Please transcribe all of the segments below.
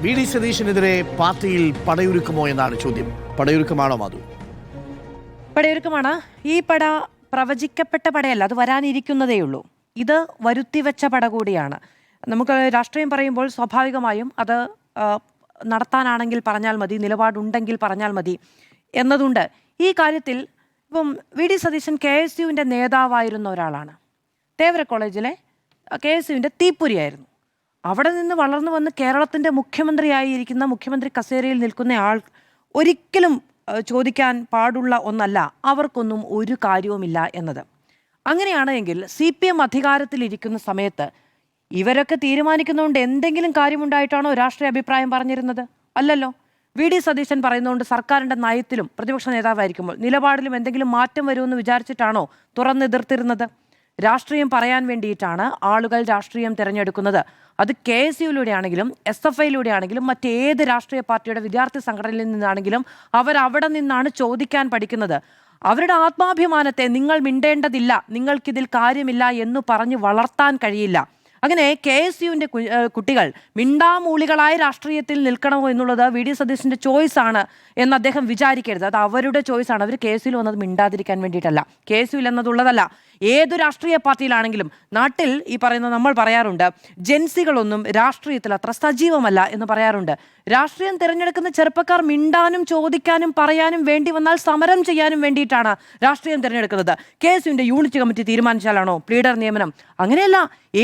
VD. സതീശനെതിരെ പാർട്ടിയിൽ പടയൊരുക്കുമോ എന്നാണ് ചോദ്യം. പടയൊരുക്കമാണോ മാധു? പടയൊരുക്കമാണ്. ഈ പട പ്രവചിക്കപ്പെട്ട പടയല്ല, അത് വരാനിരിക്കുന്നതേയുള്ളൂ. ഇത് വരുത്തിവെച്ച പട കൂടിയാണ്. നമുക്ക് രാഷ്ട്രീയം പറയുമ്പോൾ സ്വാഭാവികമായും അത് നടത്താനാണെങ്കിൽ പറഞ്ഞാൽ മതി, നിലപാടുണ്ടെങ്കിൽ പറഞ്ഞാൽ മതി എന്നതുണ്ട്. ഈ കാര്യത്തിൽ ഇപ്പം വി.ഡി. സതീശൻ KSUവിൻ്റെ നേതാവായിരുന്ന ഒരാളാണ്. തേവര കോളേജിലെ KSUവിൻ്റെ തീപ്പൊരിയായിരുന്നു. അവിടെ നിന്ന് വളർന്നു വന്ന് കേരളത്തിൻ്റെ മുഖ്യമന്ത്രിയായിരിക്കുന്ന, മുഖ്യമന്ത്രി കസേരയിൽ നിൽക്കുന്ന ആൾ ഒരിക്കലും ചോദിക്കാൻ പാടുള്ള ഒന്നല്ല അവർക്കൊന്നും ഒരു കാര്യവുമില്ല എന്നത്. അങ്ങനെയാണെങ്കിൽ CPM അധികാരത്തിലിരിക്കുന്ന സമയത്ത് ഇവരൊക്കെ തീരുമാനിക്കുന്നതുകൊണ്ട് എന്തെങ്കിലും കാര്യമുണ്ടായിട്ടാണോ രാഷ്ട്രീയ അഭിപ്രായം പറഞ്ഞിരുന്നത്? അല്ലല്ലോ. വി.ഡി. സതീശൻ പറയുന്നതുകൊണ്ട് സർക്കാരിൻ്റെ നയത്തിലും പ്രതിപക്ഷ നേതാവായിരിക്കുമ്പോൾ നിലപാടിലും എന്തെങ്കിലും മാറ്റം വരുമെന്ന് വിചാരിച്ചിട്ടാണോ തുറന്നെതിർത്തിരുന്നത്? രാഷ്ട്രീയം പറയാൻ വേണ്ടിയിട്ടാണ് ആളുകൾ രാഷ്ട്രീയം തിരഞ്ഞെടുക്കുന്നത്. അത് KSUവിലൂടെ ആണെങ്കിലും SFIയിലൂടെ ആണെങ്കിലും മറ്റേത് രാഷ്ട്രീയ പാർട്ടിയുടെ വിദ്യാർത്ഥി സംഘടനയിൽ നിന്നാണെങ്കിലും അവരവിടെ നിന്നാണ് ചോദിക്കാൻ പഠിക്കുന്നത്. അവരുടെ ആത്മാഭിമാനത്തെ നിങ്ങൾ മിണ്ടേണ്ടതില്ല, നിങ്ങൾക്കിതിൽ കാര്യമില്ല എന്ന് പറഞ്ഞ് വളർത്താൻ കഴിയില്ല. അങ്ങനെ KSUവിൻ്റെ കുട്ടികൾ മിണ്ടാമൂളികളായ രാഷ്ട്രീയത്തിൽ നിൽക്കണമോ എന്നുള്ളത് വി.ഡി. സതീശൻ്റെ ചോയ്സാണ് എന്ന് അദ്ദേഹം വിചാരിക്കരുത്. അത് അവരുടെ ചോയ്സാണ്. അവർ KSUവിൽ വന്നത് മിണ്ടാതിരിക്കാൻ വേണ്ടിയിട്ടല്ല, KSUവിൽ എന്നതുള്ളതല്ല. ഏതു രാഷ്ട്രീയ പാർട്ടിയിലാണെങ്കിലും നാട്ടിൽ ഈ പറയുന്ന നമ്മൾ പറയാറുണ്ട്, ജൻസികളൊന്നും രാഷ്ട്രീയത്തിൽ അത്ര സജീവമല്ല എന്ന് പറയാറുണ്ട്. രാഷ്ട്രീയം തിരഞ്ഞെടുക്കുന്ന ചെറുപ്പക്കാർ മിണ്ടാനും ചോദിക്കാനും പറയാനും വേണ്ടി വന്നാൽ സമരം ചെയ്യാനും വേണ്ടിയിട്ടാണ് രാഷ്ട്രീയം തിരഞ്ഞെടുക്കുന്നത്. KSUവിൻ്റെ യൂണിറ്റ് കമ്മിറ്റി തീരുമാനിച്ചാലാണോ പ്ലീഡർ നിയമനം? അങ്ങനെയല്ല.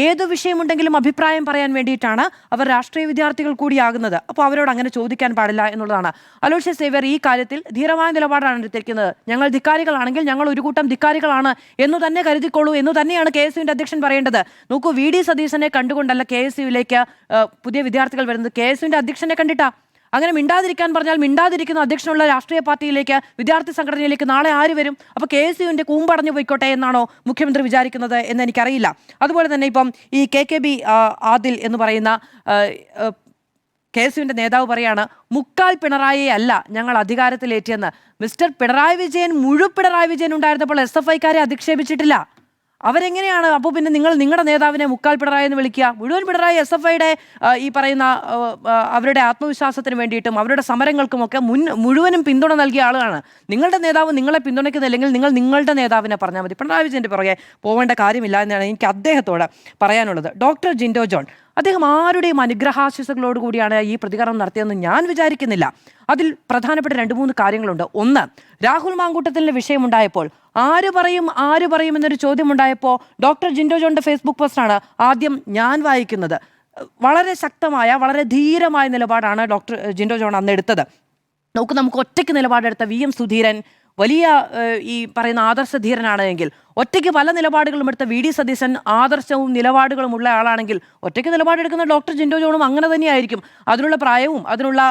ഏതു വിഷയമുണ്ടെങ്കിലും അഭിപ്രായം പറയാൻ വേണ്ടിയിട്ടാണ് അവർ രാഷ്ട്രീയ വിദ്യാർത്ഥികൾ കൂടിയാകുന്നത്. അപ്പോൾ അവരോട് അങ്ങനെ ചോദിക്കാൻ പാടില്ല എന്നുള്ളതാണ്. അലോഷ്യസ് സേവ്യർ ഈ കാര്യത്തിൽ ധീരമായ നിലപാടാണ് എടുത്തിരിക്കുന്നത്. ഞങ്ങൾ ധിക്കാരികളാണെങ്കിൽ ഞങ്ങൾ ഒരു കൂട്ടം ധിക്കാരികളാണ് എന്ന് തന്നെ കരുതിക്കോളൂ എന്ന് തന്നെയാണ് KSUവിൻ്റെ അധ്യക്ഷൻ പറയേണ്ടത്. നോക്കൂ, വി.ഡി. സതീശനെ കണ്ടുകൊണ്ടല്ല KSUവിലേക്ക് പുതിയ വിദ്യാർത്ഥികൾ വരുന്നത്, KSUവിൻ്റെ അധ്യക്ഷനെ കണ്ടിട്ടാ. അങ്ങനെ മിണ്ടാതിരിക്കാൻ പറഞ്ഞാൽ മിണ്ടാതിരിക്കുന്ന അധ്യക്ഷനുള്ള രാഷ്ട്രീയ പാർട്ടിയിലേക്ക്, വിദ്യാർത്ഥി സംഘടനയിലേക്ക് നാളെ ആര് വരും? അപ്പോൾ KSUവിൻ്റെ കൂമ്പടഞ്ഞു പോയിക്കോട്ടെ എന്നാണോ മുഖ്യമന്ത്രി വിചാരിക്കുന്നത് എന്ന് എനിക്കറിയില്ല. അതുപോലെ തന്നെ ഇപ്പം ഈ KKB ആദിൽ എന്ന് പറയുന്ന KSUവിൻ്റെ നേതാവ് പറയാണ്, മുക്കാൽ പിണറായിയെ അല്ല ഞങ്ങൾ അധികാരത്തിലേറ്റിയെന്ന്. മിസ്റ്റർ പിണറായി വിജയൻ, പിണറായി വിജയൻ ഉണ്ടായിരുന്നപ്പോൾ SFIക്കാരെ അധിക്ഷേപിച്ചിട്ടില്ല. അവരെങ്ങനെയാണ് അപ്പോൾ പിന്നെ നിങ്ങൾ നിങ്ങളുടെ നേതാവിനെ മുക്കാൽ പിണറായി എന്ന് വിളിക്കുക? മുഴുവൻ പിണറായി SFIയുടെ ഈ പറയുന്ന അവരുടെ ആത്മവിശ്വാസത്തിന് വേണ്ടിയിട്ടും അവരുടെ സമരങ്ങൾക്കുമൊക്കെ മുഴുവനും പിന്തുണ നൽകിയ ആളാണ്. നിങ്ങളുടെ നേതാവ് നിങ്ങളെ പിന്തുണയ്ക്കുന്നില്ലെങ്കിൽ നിങ്ങൾ നിങ്ങളുടെ നേതാവിനെ പറഞ്ഞാൽ മതി. പിണറായി വിജയൻ്റെ പുറകെ പോകേണ്ട കാര്യമില്ല എന്നാണ് എനിക്ക് അദ്ദേഹത്തോട് പറയാനുള്ളത്. ഡോക്ടർ ജിൻഡോ ജോൺ, അദ്ദേഹം ആരുടെയും അനുഗ്രഹാശിസുകളോടുകൂടിയാണ് ഈ പ്രതികരണം നടത്തിയതെന്ന് ഞാൻ വിചാരിക്കുന്നില്ല. അതിൽ പ്രധാനപ്പെട്ട 2-3 കാര്യങ്ങളുണ്ട്. ഒന്ന്, രാഹുൽ മാങ്കൂട്ടത്തിൻ്റെ വിഷയമുണ്ടായപ്പോൾ ആര് പറയും എന്നൊരു ചോദ്യമുണ്ടായപ്പോൾ ഡോക്ടർ ജിൻഡോ ജോണിൻ്റെ ഫേസ്ബുക്ക് പോസ്റ്റാണ് ആദ്യം ഞാൻ വായിക്കുന്നത്. വളരെ ശക്തമായ, വളരെ ധീരമായ നിലപാടാണ് ഡോക്ടർ ജിൻഡോ ജോൺ അന്ന് എടുത്തത്. നമുക്ക് ഒറ്റയ്ക്ക് നിലപാടെടുത്ത VM സുധീരൻ വലിയ ഈ പറയുന്ന ആദർശധീരനാണ് എങ്കിൽ, ഒറ്റയ്ക്ക് പല നിലപാടുകളും എടുത്ത വി.ഡി. സതീശൻ ആദർശവും നിലപാടുകളും ഉള്ള ആളാണെങ്കിൽ, ഒറ്റയ്ക്ക് നിലപാടെടുക്കുന്ന ഡോക്ടർ ജിൻഡോ ജോണും അങ്ങനെ തന്നെയായിരിക്കും. അതിനുള്ള പ്രായവും അതിനുള്ള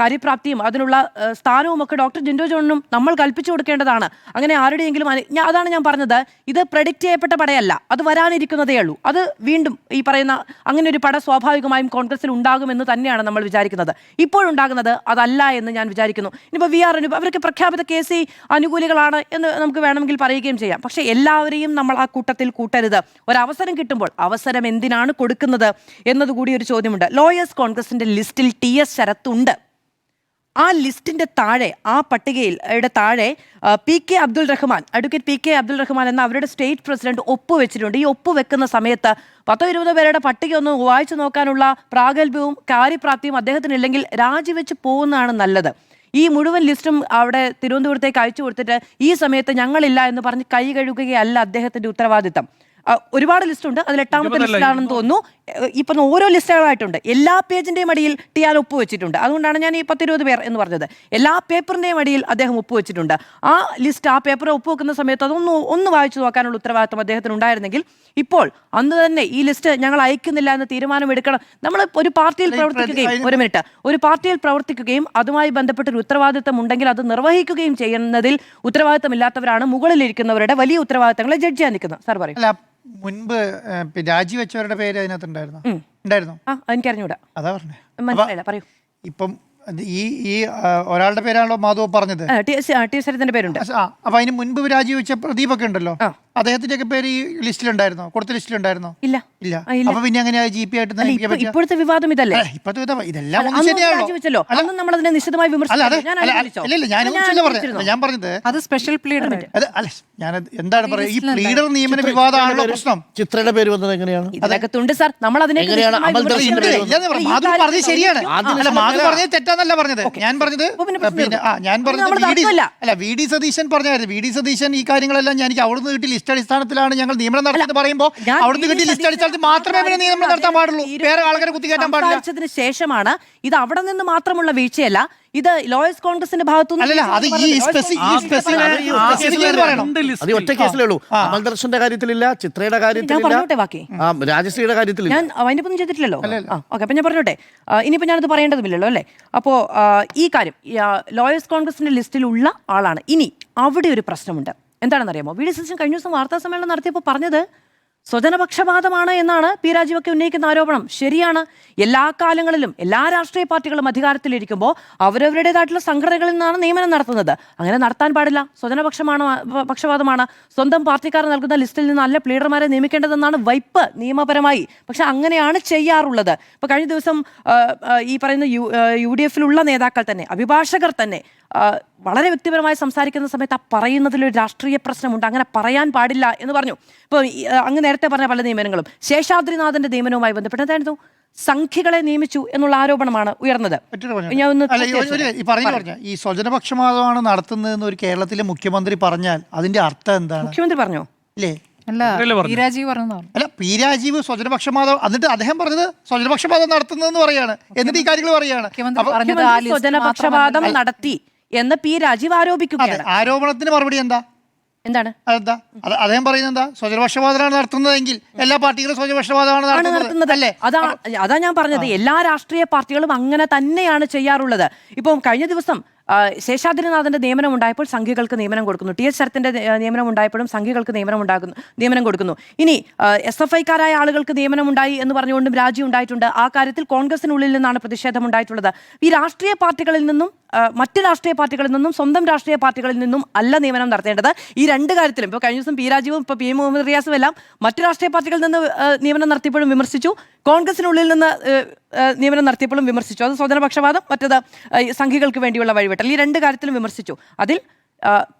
കാര്യപ്രാപ്തിയും അതിനുള്ള സ്ഥാനവും ഒക്കെ ഡോക്ടർ ജിൻഡോ ജോണിനും നമ്മൾ കൽപ്പിച്ചു കൊടുക്കേണ്ടതാണ്. അങ്ങനെ ആരുടെയെങ്കിലും അതാണ് ഞാൻ പറഞ്ഞത്, ഇത് പ്രെഡിക്റ്റ് ചെയ്യപ്പെട്ട പടയല്ല, അത് വരാനിരിക്കുന്നതേ ഉള്ളൂ. അത് വീണ്ടും ഈ പറയുന്ന അങ്ങനെ ഒരു പട സ്വാഭാവികമായും കോൺഗ്രസിൽ ഉണ്ടാകുമെന്ന് തന്നെയാണ് നമ്മൾ വിചാരിക്കുന്നത്. ഇപ്പോഴുണ്ടാകുന്നത് അതല്ല എന്ന് ഞാൻ വിചാരിക്കുന്നു. ഇനിയിപ്പോൾ VR അവർക്ക് പ്രഖ്യാപിത KC അനുകൂലികളാണ് എന്ന് നമുക്ക് വേണമെങ്കിൽ പറയുകയും ചെയ്യാം. പക്ഷേ എല്ലാവരെയും നമ്മൾ ആ കൂട്ടത്തിൽ കൂട്ടരുത്. ഒരവസരം കിട്ടുമ്പോൾ അവസരം എന്തിനാണ് കൊടുക്കുന്നത് എന്നതുകൂടി ഒരു ചോദ്യമുണ്ട്. ലോയേഴ്സ് കോൺഗ്രസിൻ്റെ ലിസ്റ്റിൽ TS ശരത് ഉണ്ട്. ആ ലിസ്റ്റിൻ്റെ താഴെ, ആ പട്ടികയുടെ താഴെ PK Abdul Rahman, advocate PK Abdul Rahman എന്ന അവരുടെ സ്റ്റേറ്റ് പ്രസിഡന്റ് ഒപ്പുവെച്ചിട്ടുണ്ട്. ഈ ഒപ്പുവെക്കുന്ന സമയത്ത് 10-20 പേരുടെ പട്ടിക ഒന്ന് വായിച്ചു നോക്കാനുള്ള പ്രാഗൽഭ്യവും കാര്യപ്രാപ്തിയും അദ്ദേഹത്തിനില്ലെങ്കിൽ രാജിവെച്ച് പോകുന്നതാണ് നല്ലത്. ഈ മുഴുവൻ ലിസ്റ്റും അവിടെ തിരുവനന്തപുരത്തേക്ക് അയച്ചു കൊടുത്തിട്ട് ഈ സമയത്ത് ഞങ്ങളില്ല എന്ന് പറഞ്ഞ് കൈ കഴുകുകയല്ല അദ്ദേഹത്തിൻ്റെ ഉത്തരവാദിത്തം. ഒരുപാട് ലിസ്റ്റുണ്ട്, അതിൽ 8ാമത്തെ ലിസ്റ്റിലാണെന്ന് തോന്നുന്നു. ഇപ്പം ഓരോ ലിസ്റ്റുകളായിട്ടുണ്ട്. എല്ലാ പേജിൻ്റെയും അടിയിൽ ടിയാൻ ഒപ്പുവെച്ചിട്ടുണ്ട്. അതുകൊണ്ടാണ് ഞാൻ ഈ 10-20 പേർ എന്ന് പറഞ്ഞത്. എല്ലാ പേപ്പറിൻ്റെയും അടിയിൽ അദ്ദേഹം ഒപ്പുവെച്ചിട്ടുണ്ട്. ആ ലിസ്റ്റ്, ആ പേപ്പർ ഒപ്പുവെക്കുന്ന സമയത്ത് ഒന്ന് വായിച്ചു നോക്കാനുള്ള ഉത്തരവാദിത്വം അദ്ദേഹത്തിന് ഉണ്ടായിരുന്നെങ്കിൽ ഇപ്പോൾ അന്ന് തന്നെ ഈ ലിസ്റ്റ് ഞങ്ങൾ അയക്കുന്നില്ല എന്ന് തീരുമാനമെടുക്കണം. നമ്മൾ ഒരു പാർട്ടിയിൽ പ്രവർത്തിക്കുകയും അതുമായി ബന്ധപ്പെട്ടൊരു ഉത്തരവാദിത്തം ഉണ്ടെങ്കിൽ അത് നിർവഹിക്കുകയും ചെയ്യുന്നതിൽ ഉത്തരവാദിത്തമില്ലാത്തവരാണ് മുകളിലിരിക്കുന്നവരുടെ വലിയ ഉത്തരവാദിത്തങ്ങളെ ജഡ്ജ് ചെയ്യാൻ നിൽക്കുന്നത്. സാർ പറയും. മുൻപ് രാജിവെച്ചവരുടെ പേര് അതിനകത്ത് ഉണ്ടായിരുന്നു? എനിക്കറിഞ്ഞൂടാ, അതാ പറഞ്ഞേ. മനസ്സിലായില്ല, പറയൂ. ഇപ്പം ഈ ഒരാളുടെ പേരാണല്ലോ മാധവ് പറഞ്ഞത്. ടി ശരത്തിന്റെ പേരുണ്ട്. അപ്പൊ അതിന് മുൻപ് രാജിവെച്ച പ്രദീപൊക്കെ ഉണ്ടല്ലോ, അദ്ദേഹത്തിന്റെ ഒക്കെ പേര് ഈ ലിസ്റ്റിലുണ്ടായിരുന്നോ, കൊടുത്ത ലിസ്റ്റിലുണ്ടായിരുന്നോ? ഇല്ല ഇല്ല. ഇല്ല. അപ്പൊ പിന്നെ എങ്ങനെയാ GP ആയിട്ട് അല്ല, നിയമിക്കാൻ പറ്റുക? ഇപ്പോഴത്തെ വിവാദം ഇതല്ലേ? ഇതെല്ലാം ഒന്നും അന്ന് ശരിയാണോ? രാജിവെച്ചല്ലോ, അന്ന് നമ്മൾ അതിനെ നിശ്ചിതമായി അല്ല വിമർശിച്ചു. അതെ ഞാൻ അല്ല അനുകൂലിച്ചോ? ഇല്ല ഞാൻ പറഞ്ഞത് ഞാൻ പറഞ്ഞത് അത് സ്പെഷ്യൽ പ്ലീഡർ അത് അല്ല ഞാൻ എന്താണ് പറയുക, ഈ പ്ലീഡർ നിയമന വിവാദമാണല്ലോ പ്രശ്നം. ചിത്രയുടെ പേര് വന്നത് എങ്ങനെയാണ്? ഇതിനകത്തുണ്ട് സാർ, നമ്മൾ അതിനെ എങ്ങനെയാണ് അമൽദർശിന്റെ പേര് വന്നത്? ഇല്ലെന്ന് പറഞ്ഞു. മാധു പറഞ്ഞത് ശരിയാണ്. അല്ല മാധു പറഞ്ഞത് തെറ്റാന്നല്ല പറഞ്ഞത്. ഞാൻ പറഞ്ഞത് ഞാൻ പറഞ്ഞത് വി ഡി സതീശൻ പറഞ്ഞായിരുന്നു. വി ഡി സതീശൻ ഈ കാര്യങ്ങളെല്ലാം എനിക്ക് അവിടുന്ന് കിട്ടി ലിസ്റ്റ് അടിസ്ഥാനത്തിലാണ് ഞങ്ങൾ നിയമനം നടത്തിയത് പറയുമ്പോൾ അവിടുന്ന് കിട്ടി ലിസ്റ്റ് അടിസ്ഥാനത്തിൽ മാത്രമേ പിന്നെ നിയമനം നടത്താൻ പാടുള്ളൂ. വേറെ ആൾക്കാരെ കുത്തിക്കയറ്റാൻ പാടില്ല. സംസാരിച്ചതിന് ശേഷമാണ് ഇത് അവിടെ നിന്ന് മാത്രമുള്ള വീഴ്ചയല്ല, ഇത് ലോയേഴ്സ് കോൺഗ്രസിന്റെ ഭാഗത്തുനിന്ന് അല്ലല്ല അത് ഈ അത് ഒറ്റ കേസിലേ ഉള്ളൂ. അമൽദർശന്റെ കാര്യത്തിലില്ല, ചിത്രയുടെ ഞാൻ കാര്യത്തിലില്ല, പറഞ്ഞോട്ടെ ബാക്കി. രാജശ്രീയുടെ കാര്യത്തിലില്ല. ഞാൻ അതിന്റെ ഒന്നും ചെയ്തിട്ടില്ലല്ലോ. ഓക്കെ, അപ്പൊ ഞാൻ പറഞ്ഞോട്ടെ. ഇനിയിപ്പോ ഞാനത് പറയേണ്ടതുമില്ലല്ലോ അല്ലേ? അപ്പോ ഈ കാര്യം ലോയേഴ്സ് കോൺഗ്രസിന്റെ ലിസ്റ്റിലുള്ള ആളാണ്. ഇനി അവിടെ ഒരു പ്രശ്നമുണ്ട്. എന്താണെന്നറിയാമോ? വി ഡി സതീശൻ കഴിഞ്ഞ ദിവസം വാർത്താ സമ്മേളനം നടത്തിയപ്പോൾ പറഞ്ഞത് സ്വജനപക്ഷപാതമാണ് എന്നാണ് പി രാജീവൊക്കെ ഉന്നയിക്കുന്ന ആരോപണം. ശരിയാണ്. എല്ലാ കാലങ്ങളിലും എല്ലാ രാഷ്ട്രീയ പാർട്ടികളും അധികാരത്തിലിരിക്കുമ്പോൾ അവരവരുടേതായിട്ടുള്ള സംഘടനകളിൽ നിന്നാണ് നിയമനം നടത്തുന്നത്. അങ്ങനെ നടത്താൻ പാടില്ല. പക്ഷപാതമാണ്. സ്വന്തം പാർട്ടിക്കാർ നൽകുന്ന ലിസ്റ്റിൽ നിന്നല്ല പ്ലീഡർമാരെ നിയമിക്കേണ്ടതെന്നാണ് വൈപ്പ് നിയമപരമായി. പക്ഷെ അങ്ങനെയാണ് ചെയ്യാറുള്ളത്. ഇപ്പൊ കഴിഞ്ഞ ദിവസം ഈ പറയുന്ന UDF-ലുള്ള നേതാക്കൾ തന്നെ, അഭിഭാഷകർ തന്നെ വളരെ വ്യക്തിപരമായി സംസാരിക്കുന്ന സമയത്ത് ആ പറയുന്നതിലൊരു രാഷ്ട്രീയ പ്രശ്നമുണ്ട്, അങ്ങനെ പറയാൻ പാടില്ല എന്ന് പറഞ്ഞു. ഇപ്പോൾ അങ്ങ് നേരത്തെ പറഞ്ഞ പല നിയമനങ്ങളും ശേഷാദ്രിനാഥന്റെ നിയമനവുമായി ബന്ധപ്പെട്ട് എന്തായിരുന്നു? സംഖ്യകളെ നിയമിച്ചു എന്നുള്ള ആരോപണമാണ് ഉയർന്നത്. ഞാൻ ഒന്ന് ഈ സ്വജനപക്ഷപാതമാണ് നടത്തുന്നതെന്ന് ഒരു കേരളത്തിലെ മുഖ്യമന്ത്രി പറഞ്ഞാൽ അതിന്റെ അർത്ഥം എന്താണ്? മുഖ്യമന്ത്രി പറഞ്ഞോ? ഇല്ലേ? അല്ല, പി രാജീവ് പറഞ്ഞതാണ്. അല്ല, പി രാജീവ് സ്വജനപക്ഷപാതം, എന്നിട്ട് അദ്ദേഹം പറഞ്ഞത് സ്വജനപക്ഷപാതം നടത്തുന്നതെന്ന് പറയാണ്. എന്നിട്ട് ഈ കാര്യങ്ങൾ പറയാണ്. സ്വജനപക്ഷപാതം നടത്തി എന്ന് പി രാജീവ് ആരോപിക്കുകയാണ്. ആരോപണത്തിന് മറുപടി എന്താണ്? അതെന്താ? അദ്ദേഹം പറയുന്നത് എന്താ? സ്വജനപക്ഷപാതമാണ് നടത്തുന്നതെങ്കിൽ എല്ലാ പാർട്ടികളും സ്വജനപക്ഷപാതമാണ് നടത്തുന്നത് അല്ലേ? അതാ ഞാൻ പറഞ്ഞത്, എല്ലാ രാഷ്ട്രീയ പാർട്ടികളും അങ്ങനെ തന്നെയാണ് ചെയ്യാറുള്ളത്. ഇപ്പം കഴിഞ്ഞ ദിവസം ശേഷാദ്രിനാഥന്റെ നിയമനം ഉണ്ടായപ്പോൾ സംഘികൾക്ക് നിയമനം കൊടുക്കുന്നു. TH ശരത്തിന്റെ നിയമനം ഉണ്ടായപ്പോഴും സംഘികൾക്ക് നിയമനം കൊടുക്കുന്നു. ഇനി SFI-ക്കാരായ ആളുകൾക്ക് നിയമനം ഉണ്ടായി എന്ന് പറഞ്ഞുകൊണ്ടും രാജി ഉണ്ടായിട്ടുണ്ട്. ആ കാര്യത്തിൽ കോൺഗ്രസിനുള്ളിൽ നിന്നാണ് പ്രതിഷേധം ഉണ്ടായിട്ടുള്ളത്. ഈ രാഷ്ട്രീയ പാർട്ടികളിൽ നിന്നും മറ്റ് രാഷ്ട്രീയ പാർട്ടികളിൽ നിന്നും സ്വന്തം രാഷ്ട്രീയ പാർട്ടികളിൽ നിന്നും അല്ല നിയമനം നടത്തേണ്ടത്. ഈ രണ്ട് കാര്യത്തിലും ഇപ്പോൾ കഴിഞ്ഞ ദിവസം പി രാജീവും ഇപ്പോൾ PM മുഹമ്മദ് റിയാസും എല്ലാം മറ്റ് രാഷ്ട്രീയ പാർട്ടികളിൽ നിന്ന് നിയമനം നടത്തിയപ്പോഴും വിമർശിച്ചു, കോൺഗ്രസിനുള്ളിൽ നിന്ന് നിയമനം നടത്തിയപ്പോഴും വിമർശിച്ചു. അത് സ്വജനപക്ഷപാതം, മറ്റത് സംഘികൾക്ക് വേണ്ടിയുള്ള വഴിവിട്ടൽ. ഈ രണ്ട് കാര്യത്തിലും വിമർശിച്ചു. അതിൽ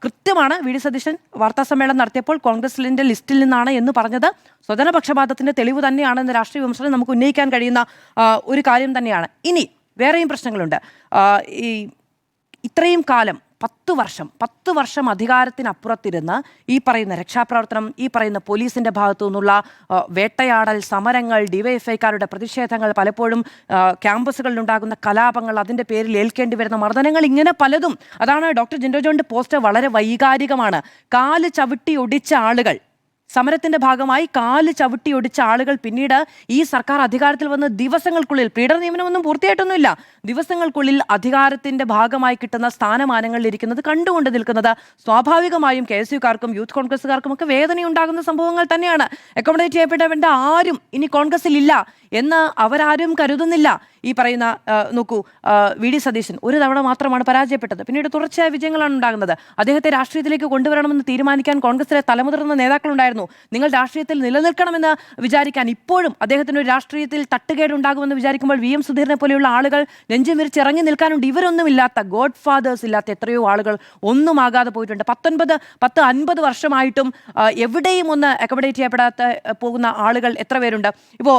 കൃത്യമാണ് വി ഡി സതീശൻ വാർത്താ സമ്മേളനം നടത്തിയപ്പോൾ കോൺഗ്രസിന്റെ ലിസ്റ്റിൽ നിന്നാണ് എന്ന് പറഞ്ഞത് സ്വജനപക്ഷപാതത്തിന്റെ തെളിവ് തന്നെയാണെന്ന് രാഷ്ട്രീയ വിമർശനം നമുക്ക് ഉന്നയിക്കാൻ കഴിയുന്ന ഒരു കാര്യം തന്നെയാണ്. ഇനി വേറെയും പ്രശ്നങ്ങളുണ്ട്. ഈ ഇത്രയും കാലം 10 വർഷം അധികാരത്തിനപ്പുറത്തിരുന്ന് ഈ പറയുന്ന രക്ഷാപ്രവർത്തനം, ഈ പറയുന്ന പോലീസിന്റെ ഭാഗത്തു നിന്നുള്ള വേട്ടയാടൽ, സമരങ്ങൾ, DYFI-ക്കാരുടെ പ്രതിഷേധങ്ങൾ, പലപ്പോഴും ക്യാമ്പസുകളിലുണ്ടാകുന്ന കലാപങ്ങൾ, അതിൻ്റെ പേരിൽ ഏൽക്കേണ്ടി വരുന്ന മർദ്ദനങ്ങൾ, ഇങ്ങനെ പലതും. അതാണ് ഡോക്ടർ ജിൻഡോ ജോണിന്റെ പോസ്റ്റ് വളരെ വൈകാരികമാണ്. കാല് ചവിട്ടി ഒടിച്ച ആളുകൾ, സമരത്തിന്റെ ഭാഗമായി കാല് ചവിട്ടി ഒടിച്ച ആളുകൾ പിന്നീട് ഈ സർക്കാർ അധികാരത്തിൽ വന്ന് ദിവസങ്ങൾക്കുള്ളിൽ, പ്ലീഡർ നിയമനമൊന്നും പൂർത്തിയായിട്ടൊന്നുമില്ല, ദിവസങ്ങൾക്കുള്ളിൽ അധികാരത്തിന്റെ ഭാഗമായി കിട്ടുന്ന സ്ഥാനമാനങ്ങളിൽ ഇരിക്കുന്നത് കണ്ടുകൊണ്ട് നിൽക്കുന്നത് സ്വാഭാവികമായും KSU-ക്കാർക്കും യൂത്ത് കോൺഗ്രസ്സുകാർക്കും ഒക്കെ വേദനയുണ്ടാകുന്ന സംഭവങ്ങൾ തന്നെയാണ്. അക്കോമഡേറ്റ് ചെയ്യപ്പെട്ടവന്റെ ആരും ഇനി കോൺഗ്രസിൽ ഇല്ല എന്ന് അവരാരും കരുതുന്നില്ല. ഈ പറയുന്ന നോക്കൂ, വി ഡി സതീശൻ ഒരു തവണ മാത്രമാണ് പരാജയപ്പെട്ടത്, പിന്നീട് തുടർച്ചയായ വിജയങ്ങളാണ് ഉണ്ടാകുന്നത്. അദ്ദേഹത്തെ രാഷ്ട്രീയത്തിലേക്ക് കൊണ്ടുവരണമെന്ന് തീരുമാനിക്കാൻ കോൺഗ്രസിലെ തലമുതിർന്ന നേതാക്കളുണ്ടായിരുന്നു. നിങ്ങൾ രാഷ്ട്രീയത്തിൽ നിലനിൽക്കണമെന്ന് വിചാരിക്കാൻ ഇപ്പോഴും അദ്ദേഹത്തിന് ഒരു രാഷ്ട്രീയത്തിൽ തട്ടുകേടുണ്ടാകുമെന്ന് വിചാരിക്കുമ്പോൾ VM സുധീരനെ പോലെയുള്ള ആളുകൾ നെഞ്ചും വിരിച്ച് ഇറങ്ങി നിൽക്കാനുണ്ട്. ഇവരൊന്നുമില്ലാത്ത, ഗോഡ് ഫാദേഴ്സ് ഇല്ലാത്ത എത്രയോ ആളുകൾ ഒന്നും ആകാതെ പോയിട്ടുണ്ട്. 50 വർഷമായിട്ടും എവിടെയും ഒന്ന് അക്കോമഡേറ്റ് ചെയ്യപ്പെടാത്ത പോകുന്ന ആളുകൾ എത്ര പേരുണ്ട്. ഇപ്പോൾ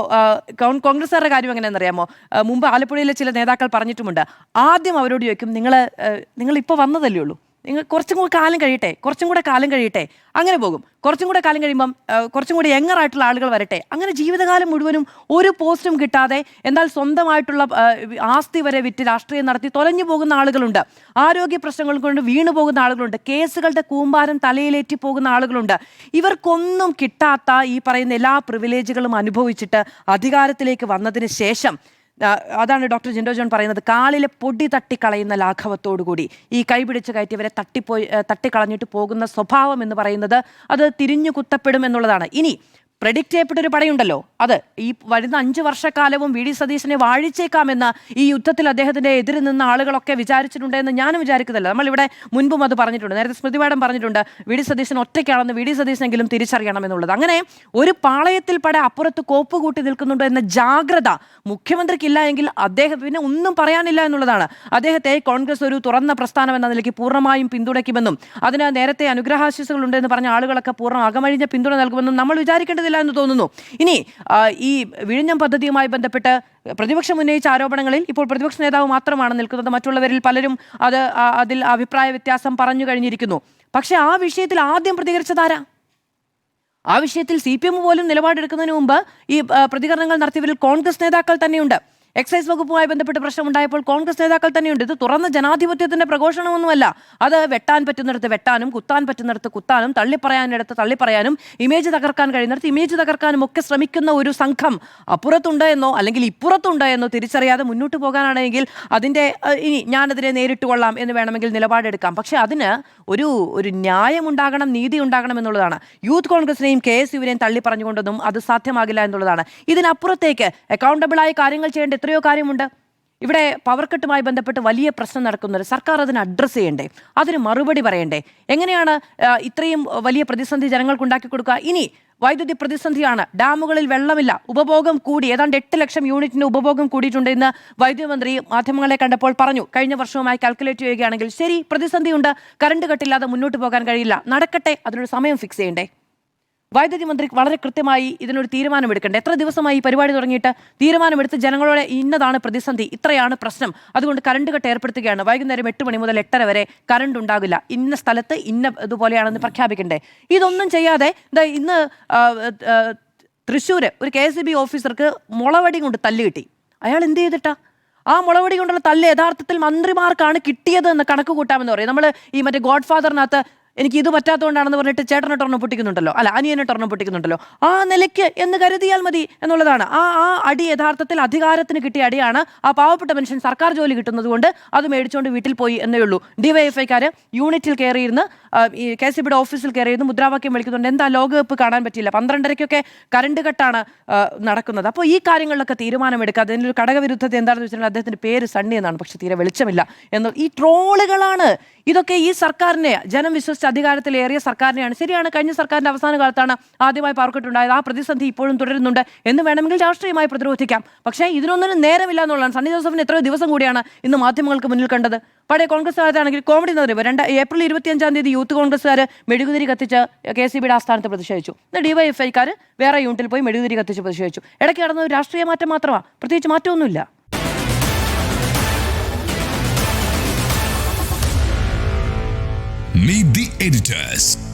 കോൺഗ്രസ്സുകാരുടെ കാര്യം എങ്ങനെയാണെന്നറിയാമോ? മുമ്പ് ആലപ്പുഴയിലെ ചില നേതാക്കൾ പറഞ്ഞിട്ടുമുണ്ട്, ആദ്യം അവരോട് ചോദിക്കും, നിങ്ങൾ ഇപ്പോൾ വന്നതല്ലേ ഉള്ളൂ, നിങ്ങൾ കുറച്ചും കൂടെ കാലം കഴിയട്ടെ, അങ്ങനെ പോകും. കുറച്ചും കൂടെ കാലം കഴിയുമ്പം കുറച്ചും കൂടി യങ്ങറായിട്ടുള്ള ആളുകൾ വരട്ടെ. അങ്ങനെ ജീവിതകാലം മുഴുവനും ഒരു പോസ്റ്റും കിട്ടാതെ, എന്നാൽ സ്വന്തമായിട്ടുള്ള ആസ്തി വരെ വിറ്റ് രാഷ്ട്രീയം നടത്തി തൊലഞ്ഞു പോകുന്ന ആളുകളുണ്ട്. ആരോഗ്യ പ്രശ്നങ്ങൾ കൊണ്ട് വീണു പോകുന്ന ആളുകളുണ്ട്. കേസുകളുടെ കൂമ്പാരം തലയിലേറ്റി പോകുന്ന ആളുകളുണ്ട്. ഇവർക്കൊന്നും കിട്ടാത്ത ഈ പറയുന്ന എല്ലാ പ്രിവിലേജുകളും അനുഭവിച്ചിട്ട് അധികാരത്തിലേക്ക് വന്നതിന് ശേഷം, അതാണ് ഡോക്ടർ ജിൻഡോ ജോൺ പറയുന്നത്, കാലിലെ പൊടി തട്ടിക്കളയുന്ന ലാഘവത്തോടുകൂടി ഈ കൈപിടിച്ച് കയറ്റിയവരെ തട്ടിക്കളഞ്ഞിട്ട് പോകുന്ന സ്വഭാവം എന്ന് പറയുന്നത് അത് തിരിഞ്ഞു കുത്തപ്പെടും എന്നുള്ളതാണ്. ഇനി പ്രെഡിക്റ്റ് ചെയ്യപ്പെട്ടൊരു പടയുണ്ടല്ലോ, അത് ഈ വരുന്ന 5 വർഷക്കാലവും വി ഡി സതീശനെ വാഴിച്ചേക്കാമെന്ന് ഈ യുദ്ധത്തിൽ അദ്ദേഹത്തിന്റെ എതിരിൽ നിന്ന ആളുകളൊക്കെ വിചാരിച്ചിട്ടുണ്ട് എന്ന് ഞാനും വിചാരിക്കുന്നില്ല. നമ്മളിവിടെ മുൻപും അത് പറഞ്ഞിട്ടുണ്ട്. നേരത്തെ സ്മൃതി മാഡം പറഞ്ഞിട്ടുണ്ട് വി ഡി സതീശൻ ഒറ്റയ്ക്കാണെന്ന്, വി ഡി സതീശനെങ്കിലും തിരിച്ചറിയണം എന്നുള്ളത്. അങ്ങനെ ഒരു പാളയത്തിൽ പട അപ്പുറത്ത് കോപ്പ് കൂട്ടി നിൽക്കുന്നുണ്ടോ എന്ന ജാഗ്രത മുഖ്യമന്ത്രിക്കില്ല എങ്കിൽ അദ്ദേഹം പിന്നെ ഒന്നും പറയാനില്ല എന്നുള്ളതാണ്. അദ്ദേഹത്തെ കോൺഗ്രസ് ഒരു തുറന്ന പ്രസ്ഥാനം എന്ന നിലയ്ക്ക് പൂർണ്ണമായും പിന്തുണയ്ക്കുമെന്നും അതിന് നേരത്തെ അനുഗ്രഹാശിസുകൾ ഉണ്ടെന്ന് പറഞ്ഞ ആളുകളൊക്കെ പൂർണ്ണ അകമഴിഞ്ഞ പിന്തുണ നൽകുമെന്നും നമ്മൾ വിചാരിക്കേണ്ടതില്ല എന്ന് തോന്നുന്നു. ഇനി ഈ വിഴിഞ്ഞം പദ്ധതിയുമായി ബന്ധപ്പെട്ട് പ്രതിപക്ഷം ഉന്നയിച്ച ആരോപണങ്ങളിൽ ഇപ്പോൾ പ്രതിപക്ഷ നേതാവ് മാത്രമാണ് നിൽക്കുന്നത്. മറ്റുള്ളവരിൽ പലരും അതിൽ അഭിപ്രായ വ്യത്യാസം പറഞ്ഞു കഴിഞ്ഞിരിക്കുന്നു. പക്ഷെ ആ വിഷയത്തിൽ ആദ്യം പ്രതികരിച്ചതാരാ? ആ വിഷയത്തിൽ CPM പോലും നിലപാടെടുക്കുന്നതിന് മുമ്പ് ഈ പ്രതികരണങ്ങൾ നടത്തിയവരിൽ കോൺഗ്രസ് നേതാക്കൾ തന്നെയുണ്ട്. എക്സൈസ് വകുപ്പുമായി ബന്ധപ്പെട്ട് പ്രശ്നമുണ്ടായപ്പോൾ കോൺഗ്രസ് നേതാക്കൾ തന്നെയുണ്ട്. ഇത് തുറന്ന ജനാധിപത്യത്തിന്റെ പ്രഘോഷണമൊന്നുമല്ല. അത് വെട്ടാൻ പറ്റുന്നിടത്ത് വെട്ടാനും, കുത്താൻ പറ്റുന്നിടത്ത് കുത്താനും, തള്ളിപ്പറയാനിടത്ത് തള്ളിപ്പറയാനും, ഇമേജ് തകർക്കാൻ കഴിയുന്നിടത്ത് ഇമേജ് തകർക്കാനും ഒക്കെ ശ്രമിക്കുന്ന ഒരു സംഘം അപ്പുറത്തുണ്ട് എന്നോ അല്ലെങ്കിൽ ഇപ്പുറത്തുണ്ട് എന്നോ തിരിച്ചറിയാതെ മുന്നോട്ട് പോകാനാണെങ്കിൽ അതിൻ്റെ ഇനി ഞാനതിനെ നേരിട്ട് കൊള്ളാം എന്ന് വേണമെങ്കിൽ നിലപാടെടുക്കാം. പക്ഷെ അതിന് ഒരു ന്യായമുണ്ടാകണം, നീതി ഉണ്ടാകണം എന്നുള്ളതാണ്. യൂത്ത് കോൺഗ്രസിനെയും KSUവിനെയും തള്ളി പറഞ്ഞുകൊണ്ടൊന്നും അത് സാധ്യമാകില്ല എന്നുള്ളതാണ്. ഇതിനപ്പുറത്തേക്ക് അക്കൗണ്ടബിളായ കാര്യങ്ങൾ ചെയ്യേണ്ട എത്രയോ കാര്യമുണ്ട്. ഇവിടെ പവർ കട്ടുമായി ബന്ധപ്പെട്ട് വലിയ പ്രശ്നം നടക്കുന്നത് സർക്കാർ അതിന് അഡ്രസ്സ് ചെയ്യണ്ടേ, അതിന് മറുപടി പറയണ്ടേ? എങ്ങനെയാണ് ഇത്രയും വലിയ പ്രതിസന്ധി ജനങ്ങൾക്ക് ഉണ്ടാക്കി കൊടുക്കുക? ഇനി വൈദ്യുതി പ്രതിസന്ധിയാണ്, ഡാമുകളിൽ വെള്ളമില്ല, ഉപഭോഗം കൂടി, ഏതാണ്ട് 8 ലക്ഷം യൂണിറ്റിന് ഉപഭോഗം കൂടിയിട്ടുണ്ട് എന്ന് വൈദ്യുതി മന്ത്രി മാധ്യമങ്ങളെ കണ്ടപ്പോൾ പറഞ്ഞു. കഴിഞ്ഞ വർഷവുമായി കാൽക്കുലേറ്റ് ചെയ്യുകയാണെങ്കിൽ ശരി, പ്രതിസന്ധിയുണ്ട്, കറണ്ട് കട്ടില്ലാതെ മുന്നോട്ട് പോകാൻ കഴിയില്ല, നടക്കട്ടെ, അതിനൊരു സമയം ഫിക്സ് ചെയ്യണ്ടേ? വൈദ്യുതി മന്ത്രി വളരെ കൃത്യമായി ഇതിനൊരു തീരുമാനമെടുക്കണ്ടേ? എത്ര ദിവസമായി ഈ പരിപാടി തുടങ്ങിയിട്ട്? തീരുമാനമെടുത്ത് ജനങ്ങളോട് ഇന്നതാണ് പ്രതിസന്ധി, ഇത്രയാണ് പ്രശ്നം, അതുകൊണ്ട് കറണ്ട് കട്ട് ഏർപ്പെടുത്തുകയാണ്, വൈകുന്നേരം 8 മണി മുതൽ 8:30 വരെ കറണ്ട് ഉണ്ടാകില്ല, ഇന്ന സ്ഥലത്ത് ഇന്ന ഇതുപോലെയാണെന്ന് പ്രഖ്യാപിക്കണ്ടേ? ഇതൊന്നും ചെയ്യാതെ ഇന്ന് തൃശ്ശൂര് ഒരു KSEB ഓഫീസർക്ക് മുളവടി കൊണ്ട് തല്ല് കിട്ടി. അയാൾ എന്ത് ചെയ്തിട്ടാ? ആ മുളവടി കൊണ്ടുള്ള തല്ല് യഥാർത്ഥത്തിൽ മന്ത്രിമാർക്കാണ് കിട്ടിയത് എന്ന് കണക്ക് കൂട്ടാമെന്ന് പറയും. നമ്മൾ ഈ മറ്റേ ഗോഡ് ഫാദറിനകത്ത് എനിക്ക് ഇത് പറ്റാത്തതുകൊണ്ടാണെന്ന് പറഞ്ഞിട്ട് ചേട്ടനൊട്ടൊരെണ്ണം പൊട്ടിക്കുന്നുണ്ടല്ലോ, അല്ല അനിയനൊട്ടൊരെണ്ണം പൊട്ടിക്കുന്നുണ്ടല്ലോ, ആ നിലയ്ക്ക് എന്ന് കരുതിയാൽ മതി എന്നുള്ളതാണ്. ആ അടി യഥാർത്ഥത്തിൽ അധികാരത്തിന് കിട്ടിയ അടിയാണ്. ആ പാവപ്പെട്ട മനുഷ്യൻ സർക്കാർ ജോലി കിട്ടുന്നത് കൊണ്ട് അത് മേടിച്ചുകൊണ്ട് വീട്ടിൽ പോയി എന്നേ ഉള്ളൂ. DYFIക്കാർ യൂണിറ്റിൽ കയറിയിരുന്ന് ഈ KSEBയുടെ ഓഫീസിൽ കയറിയിരുന്ന് മുദ്രാവാക്യം വിളിക്കുന്നുണ്ട്. എന്താ ലോകകപ്പ് കാണാൻ പറ്റില്ല, 12:30-ക്കൊക്കെ കറണ്ട് കട്ടാണ് നടക്കുന്നത്. അപ്പോൾ ഈ കാര്യങ്ങളിലൊക്കെ തീരുമാനമെടുക്കുക. അതിനൊരു ഘടകവിരുദ്ധത എന്താണെന്ന് വെച്ചിട്ടുണ്ടെങ്കിൽ അദ്ദേഹത്തിൻ്റെ പേര് സണ്ണി എന്നാണ്, പക്ഷെ തീരെ വെളിച്ചമില്ല എന്ന്. ഈ ട്രോളുകളാണ് ഇതൊക്കെ. ഈ സർക്കാരിനെ ജനം വിശ്വസിച്ച് അധികാരത്തിലേറിയ സർക്കാരിനെയാണ്. ശരിയാണ്, കഴിഞ്ഞ സർക്കാരിന്റെ അവസാന കാലത്താണ് ആദ്യമായി പവർക്കട്ടുണ്ടായത്. ആ പ്രതിസന്ധി ഇപ്പോഴും തുടരുന്നുണ്ട് എന്ന് വേണമെങ്കിൽ രാഷ്ട്രീയമായി പ്രതിരോധിക്കാം. പക്ഷേ ഇതിനൊന്നിനും നേരമില്ല എന്നുള്ളതാണ്. സണ്ണി ജോസഫിന് എത്രയോ ദിവസം കൂടിയാണ് ഇന്ന് മാധ്യമങ്ങൾക്ക് മുന്നിൽ കണ്ടത്. പഴയ കോൺഗ്രസ് കാലത്താണെങ്കിൽ കോമഡി എന്ന് പറയുമ്പോൾ ഏപ്രിൽ 25 യൂത്ത് കോൺഗ്രസ്സുകാർ മെഴുകുതിരി കത്തിച്ച് KSEBയുടെ ആസ്ഥാനത്ത് പ്രതിഷേധിച്ചു. DYFIക്കാർ വേറെ യൂണിറ്റിൽ പോയി മെഴുകുതിരി കത്തിച്ച് പ്രതിഷേധിച്ചു. ഇടയ്ക്ക് നടന്ന ഒരു രാഷ്ട്രീയ മാറ്റം മാത്രമാണ്, പ്രത്യേകിച്ച് മാറ്റമൊന്നുമില്ല. Meet the editors.